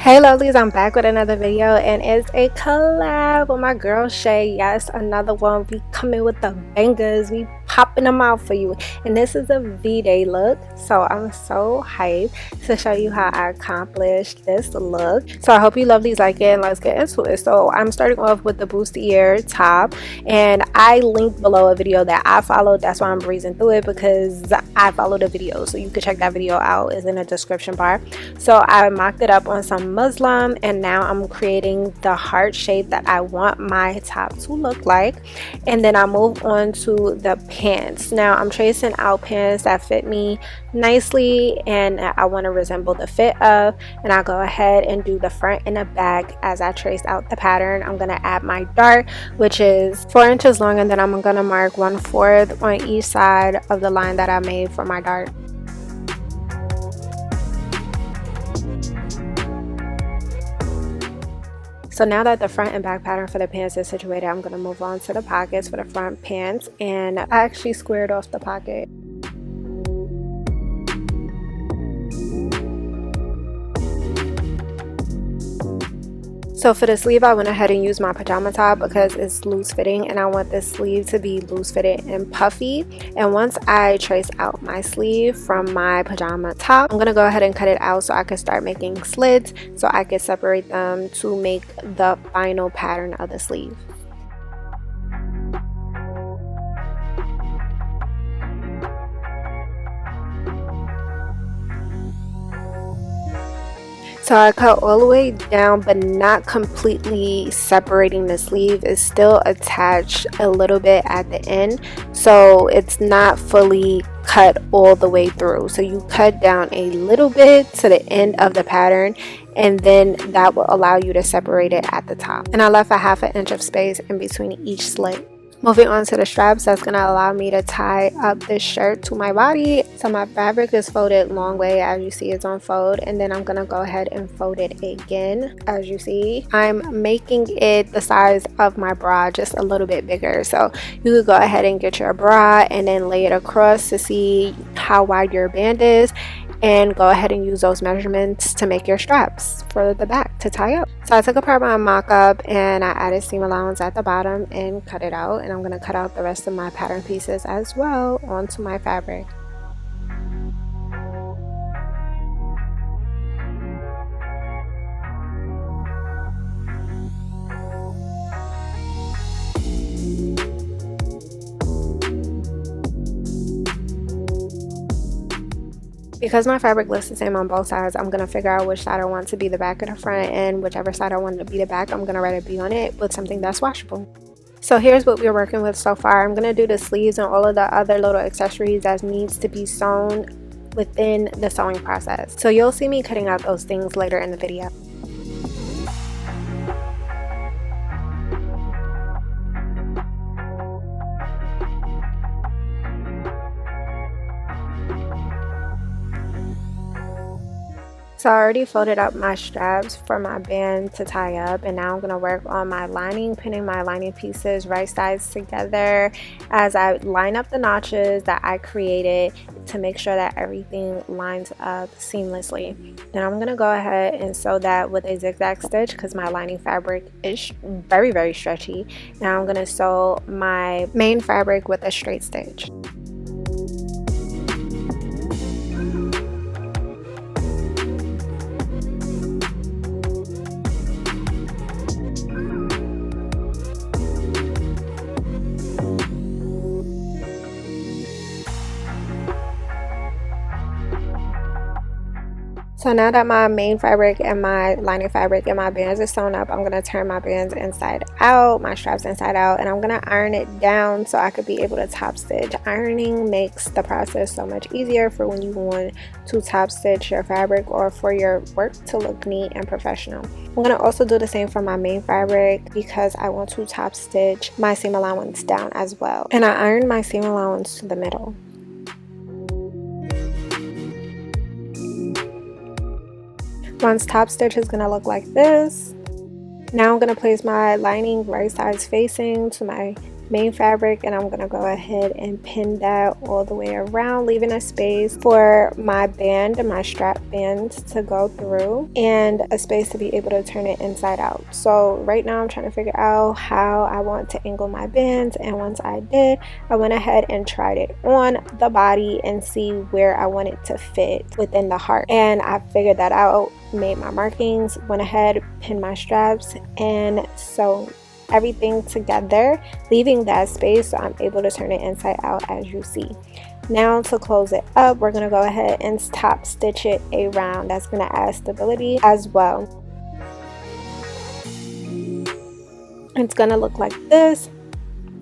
Hey lovelies, I'm back with another video and it's a collab with my girl Shay. Yes, another one. We coming with the bangers, we popping them out for you. And this is a V-Day look, so I'm so hyped to show you how I accomplished this look. So I hope you lovelies like it and let's get into it. So I'm starting off with the Bustier top, and I linked below a video that I followed. That's why I'm breezing through it, because I followed a video, so you can check that video out. It's in the description bar. So I mocked it up on some muslin, and now I'm creating the heart shape that I want my top to look like. And then I move on to the pants. Now I'm tracing out pants that fit me nicely and I want to resemble the fit of, and I'll go ahead and do the front and the back as I trace out the pattern. I'm going to add my dart, which is 4 inches long, and then I'm going to mark 1/4 on each side of the line that I made for my dart. So now that the front and back pattern for the pants is situated, I'm going to move on to the pockets for the front pants, and I actually squared off the pocket. So for the sleeve, I went ahead and used my pajama top because it's loose fitting and I want this sleeve to be loose fitted and puffy. And once I trace out my sleeve from my pajama top, I'm going to go ahead and cut it out so I can start making slits so I can separate them to make the final pattern of the sleeve. So I cut all the way down, but not completely separating the sleeve. It's still attached a little bit at the end, so it's not fully cut all the way through. So you cut down a little bit to the end of the pattern, and then that will allow you to separate it at the top. And I left a 1/2 inch of space in between each slit. Moving on to the straps, that's going to allow me to tie up this shirt to my body. So my fabric is folded long way, as you see it's on fold, and then I'm going to go ahead and fold it again. As you see, I'm making it the size of my bra, just a little bit bigger. So you could go ahead and get your bra and then lay it across to see how wide your band is, and go ahead and use those measurements to make your straps for the back to tie up. So I took apart my mock-up and I added seam allowance at the bottom and cut it out, and I'm going to cut out the rest of my pattern pieces as well onto my fabric. Because my fabric looks the same on both sides, I'm going to figure out which side I want to be the back or the front, and whichever side I want to be the back, I'm going to write a B on it with something that's washable. So here's what we're working with so far. I'm going to do the sleeves and all of the other little accessories that needs to be sewn within the sewing process. So you'll see me cutting out those things later in the video. So I already folded up my straps for my band to tie up, and now I'm going to work on my lining, pinning my lining pieces right sides together as I line up the notches that I created to make sure that everything lines up seamlessly. Then I'm going to go ahead and sew that with a zigzag stitch because my lining fabric is very stretchy. Now I'm going to sew my main fabric with a straight stitch. So now that my main fabric and my lining fabric and my bands are sewn up, I'm going to turn my bands inside out, my straps inside out, and I'm going to iron it down so I could be able to top stitch. Ironing makes the process so much easier for when you want to top stitch your fabric or for your work to look neat and professional. I'm going to also do the same for my main fabric because I want to top stitch my seam allowance down as well. And I ironed my seam allowance to the middle. Once top stitch is going to look like this. Now I'm going to place my lining right sides facing to my main fabric, and I'm gonna go ahead and pin that all the way around, leaving a space for my band and my strap bands to go through and a space to be able to turn it inside out. So right now I'm trying to figure out how I want to angle my bands, and once I did, I went ahead and tried it on the body and see where I want it to fit within the heart, and I figured that out, made my markings, went ahead, pinned my straps, and sewn everything together, leaving that space so I'm able to turn it inside out as you see. Now to close it up, we're going to go ahead and top stitch it around. That's going to add stability as well. It's going to look like this,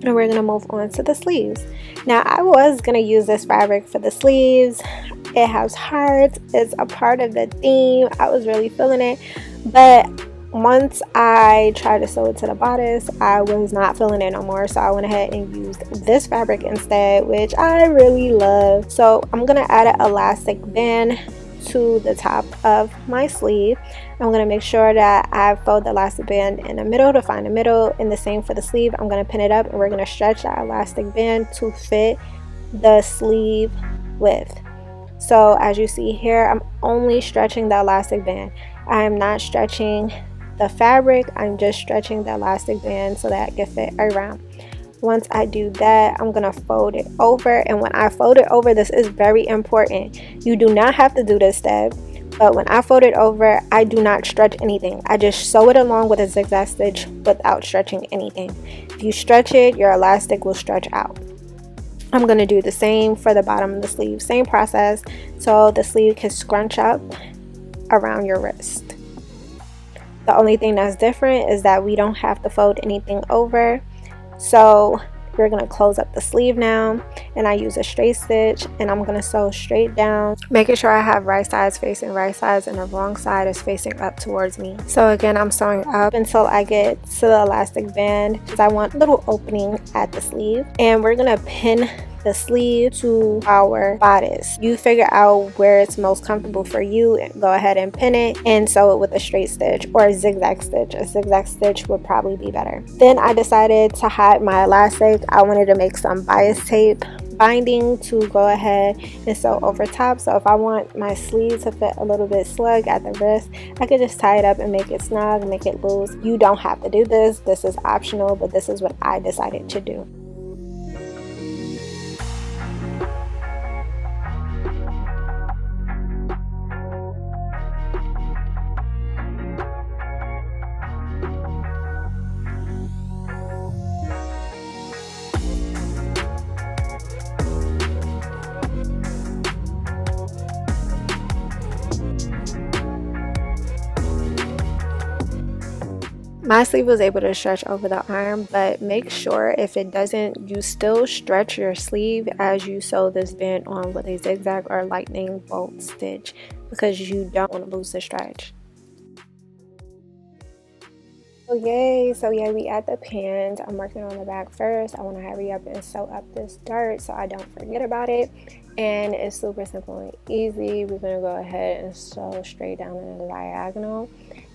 and we're going to move on to the sleeves. Now I was going to use this fabric for the sleeves. It has hearts, it's a part of the theme. I was really feeling it, but once I tried to sew it to the bodice, I was not feeling it no more, so I went ahead and used this fabric instead, which I really love. So I'm gonna add an elastic band to the top of my sleeve. I'm gonna make sure that I fold the elastic band in the middle to find the middle, and the same for the sleeve. I'm gonna pin it up, and we're gonna stretch that elastic band to fit the sleeve width. So as you see here, I'm only stretching the elastic band. I am not stretching the fabric, I'm just stretching the elastic band so that it can fit around. Once I do that, I'm gonna fold it over, and when I fold it over, this is very important. You do not have to do this step, but when I fold it over, I do not stretch anything. I just sew it along with a zigzag stitch without stretching anything. If you stretch it, your elastic will stretch out. I'm gonna do the same for the bottom of the sleeve, same process, so the sleeve can scrunch up around your wrist. The only thing that's different is that we don't have to fold anything over. So we're going to close up the sleeve now, and I use a straight stitch, and I'm going to sew straight down, making sure I have right sides facing right sides and the wrong side is facing up towards me. So again, I'm sewing up until I get to the elastic band, because I want a little opening at the sleeve, and we're going to pin the sleeve to our bodice. You figure out where it's most comfortable for you, go ahead and pin it and sew it with a straight stitch or a zigzag stitch. A zigzag stitch would probably be better. Then I decided to hide my elastic. I wanted to make some bias tape binding to go ahead and sew over top. So if I want my sleeve to fit a little bit snug at the wrist, I could just tie it up and make it snug, make it loose. You don't have to do this. This is optional, but this is what I decided to do. My sleeve was able to stretch over the arm, but make sure if it doesn't, you still stretch your sleeve as you sew this band on with a zigzag or lightning bolt stitch, because you don't want to lose the stretch. So yay, we at the pants. I'm working on the back first. I want to hurry up and sew up this dart so I don't forget about it. And it's super simple and easy. We're going to go ahead and sew straight down in the diagonal,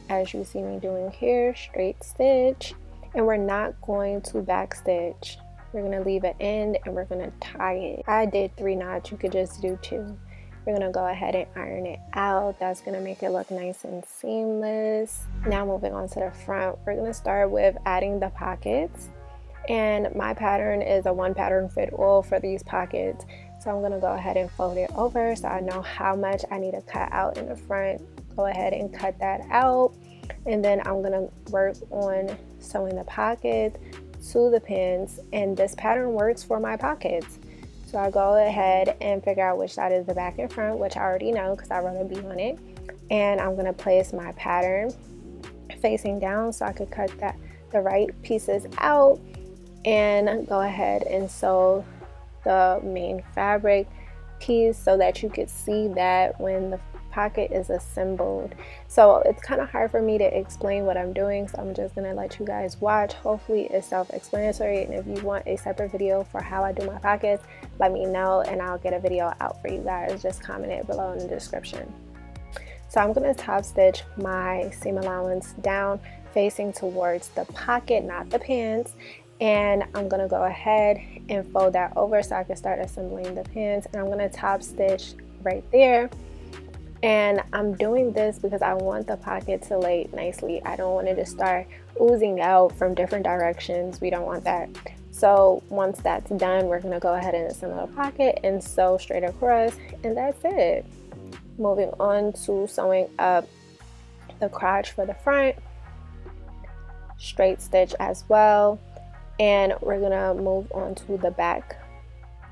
as you see me doing here, straight stitch, and we're not going to back stitch. We're going to leave an end and we're going to tie it. I did 3 knots, you could just do 2. We're going to go ahead and iron it out. That's going to make it look nice and seamless. Now moving on to the front, we're going to start with adding the pockets, and my pattern is a 1 pattern fit all for these pockets. So I'm going to go ahead and fold it over so I know how much I need to cut out in the front. Go ahead and cut that out, and then I'm gonna work on sewing the pocket to the pins, and this pattern works for my pockets. So I go ahead and figure out which side is the back and front, which I already know because I wrote a B on it, and I'm gonna place my pattern facing down so I could cut the right pieces out, and go ahead and sew the main fabric piece so that you could see that when the pocket is assembled. So it's kind of hard for me to explain what I'm doing, so I'm just gonna let you guys watch. Hopefully it's self-explanatory, and if you want a separate video for how I do my pockets, let me know and I'll get a video out for you guys. Just comment it below in the description. So I'm gonna top stitch my seam allowance down facing towards the pocket, not the pants, And I'm gonna go ahead and fold that over so I can start assembling the pants, and I'm gonna top stitch right there. And I'm doing this because I want the pocket to lay nicely. I don't want it to start oozing out from different directions. We don't want that. So once that's done, we're gonna go ahead and assemble the pocket and sew straight across, and that's it. Moving on to sewing up the crotch for the front, straight stitch as well. And we're gonna move on to the back,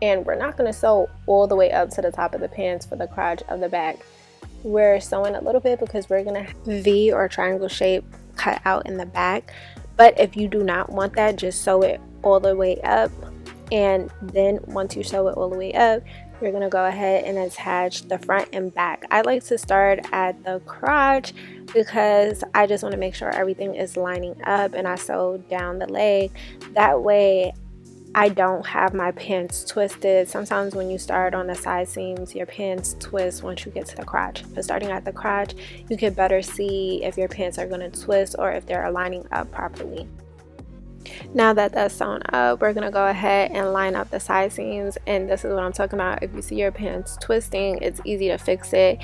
and we're not gonna sew all the way up to the top of the pants for the crotch of the back. We're sewing a little bit because we're gonna have V or triangle shape cut out in the back. But if you do not want that, just sew it all the way up, and then once you sew it all the way up, you're gonna go ahead and attach the front and back. I like to start at the crotch because I just want to make sure everything is lining up, and I sew down the leg. That way I don't have my pants twisted. Sometimes when you start on the side seams, your pants twist once you get to the crotch. But starting at the crotch, you can better see if your pants are going to twist or if they're lining up properly. Now that that's sewn up, we're gonna go ahead and line up the side seams, and this is what I'm talking about. If you see your pants twisting, it's easy to fix it,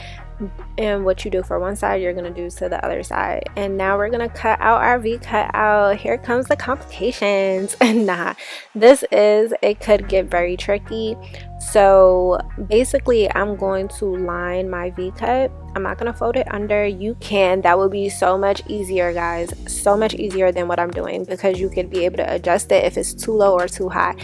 and what you do for one side, you're gonna do to the other side. And now we're gonna cut out our V cutout. Here comes the complications. Nah, it could get very tricky. So basically I'm going to line my V cut. I'm not gonna fold it under. You can, that would be so much easier, guys, so much easier than what I'm doing, because you could be able to adjust it if it's too low or too high.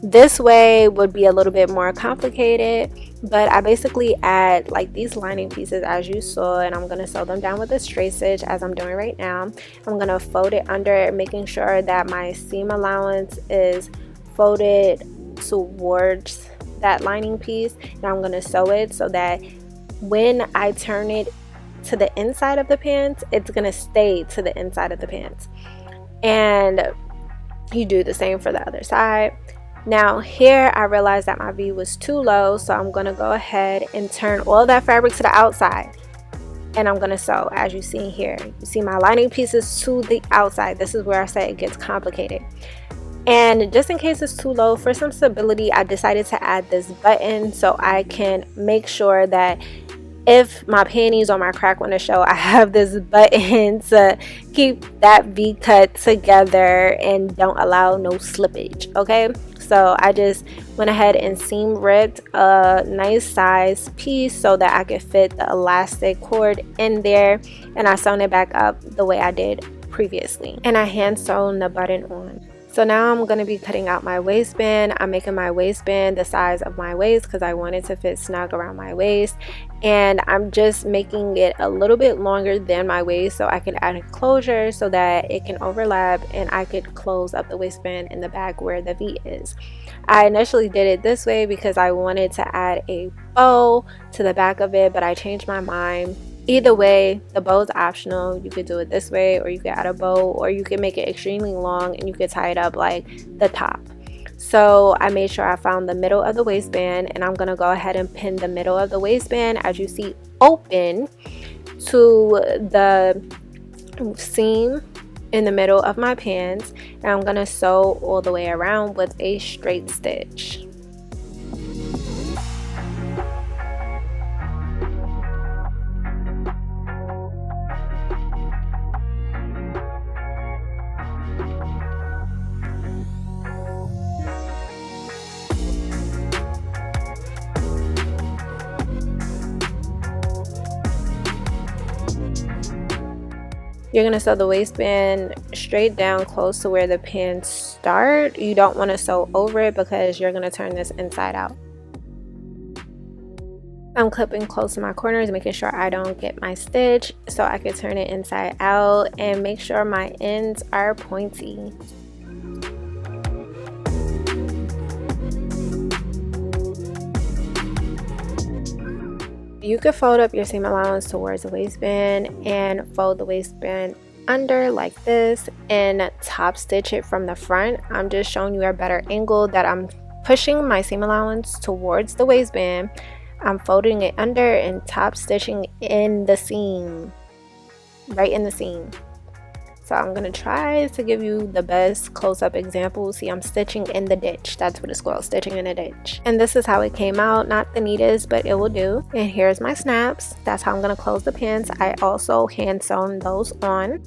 This way would be a little bit more complicated, but I basically add like these lining pieces as you saw, and I'm gonna sew them down with a straight stitch as I'm doing right now. I'm gonna fold it under, making sure that my seam allowance is folded towards that lining piece, and I'm gonna sew it so that when I turn it to the inside of the pants, it's gonna stay to the inside of the pants. And you do the same for the other side. Now here I realized that my V was too low, so I'm gonna go ahead and turn all that fabric to the outside, and I'm gonna sew. As you see here, you see my lining pieces to the outside. This is where I say it gets complicated. And just in case it's too low, for some stability, I decided to add this button so I can make sure that if my panties or my crack want to show, I have this button to keep that V cut together and don't allow no slippage. Okay, so I just went ahead and seam ripped a nice size piece so that I could fit the elastic cord in there, and I sewn it back up the way I did previously, and I hand sewn the button on. So now I'm going to be cutting out my waistband. I'm making my waistband the size of my waist because I want it to fit snug around my waist. And I'm just making it a little bit longer than my waist so I can add a closure so that it can overlap and I could close up the waistband in the back where the V is. I initially did it this way because I wanted to add a bow to the back of it, but I changed my mind. Either way, the bow is optional. You could do it this way, or you could add a bow, or you could make it extremely long and you could tie it up like the top. So I made sure I found the middle of the waistband, and I'm going to go ahead and pin the middle of the waistband, as you see, open to the seam in the middle of my pants, and I'm going to sew all the way around with a straight stitch. You're going to sew the waistband straight down close to where the pants start. You don't want to sew over it because you're going to turn this inside out. I'm clipping close to my corners, making sure I don't get my stitch so I can turn it inside out and make sure my ends are pointy. You could fold up your seam allowance towards the waistband and fold the waistband under like this and top stitch it from the front. I'm just showing you a better angle that I'm pushing my seam allowance towards the waistband. I'm folding it under and top stitching in the seam, right in the seam. So I'm going to try to give you the best close-up example. See, I'm stitching in the ditch. That's what it's called, stitching in the ditch. And this is how it came out. Not the neatest, but it will do. And here's my snaps. That's how I'm going to close the pants. I also hand sewn those on.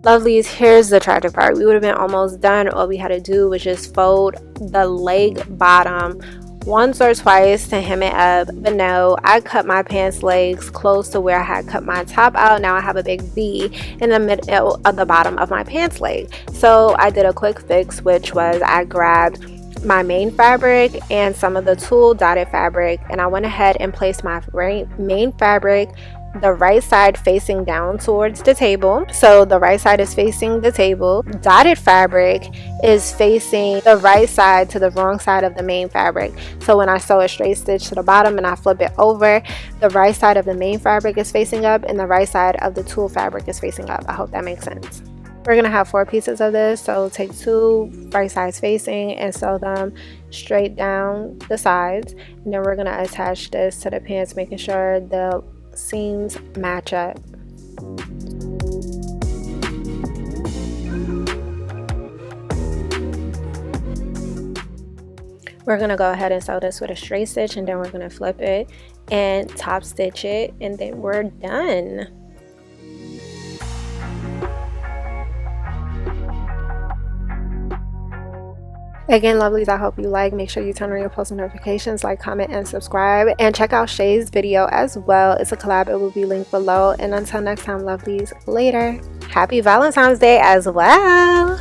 Lovelies, here's the tragic part. We would have been almost done. All we had to do was just fold the leg bottom once or twice to hem it up, but no, I cut my pants legs close to where I had cut my top out. Now I have a big V in the middle of the bottom of my pants leg. So I did a quick fix, which was I grabbed my main fabric and some of the tulle dotted fabric, and I went ahead and placed my main fabric the right side facing down towards the table. So the right side is facing the table. Dotted fabric is facing the right side to the wrong side of the main fabric. So when I sew a straight stitch to the bottom and I flip it over, the right side of the main fabric is facing up and the right side of the tulle fabric is facing up. I hope that makes sense. We're gonna have 4 pieces of this, so take 2 right sides facing and sew them straight down the sides, and then we're gonna attach this to the pants, making sure the seams match up. We're gonna go ahead and sew this with a straight stitch, and then we're gonna flip it and top stitch it, and then we're done. Again, lovelies, I hope you like. Make sure you turn on your post notifications, like, comment, and subscribe. And check out Shay's video as well. It's a collab. It will be linked below. And until next time, lovelies, later. Happy Valentine's Day as well.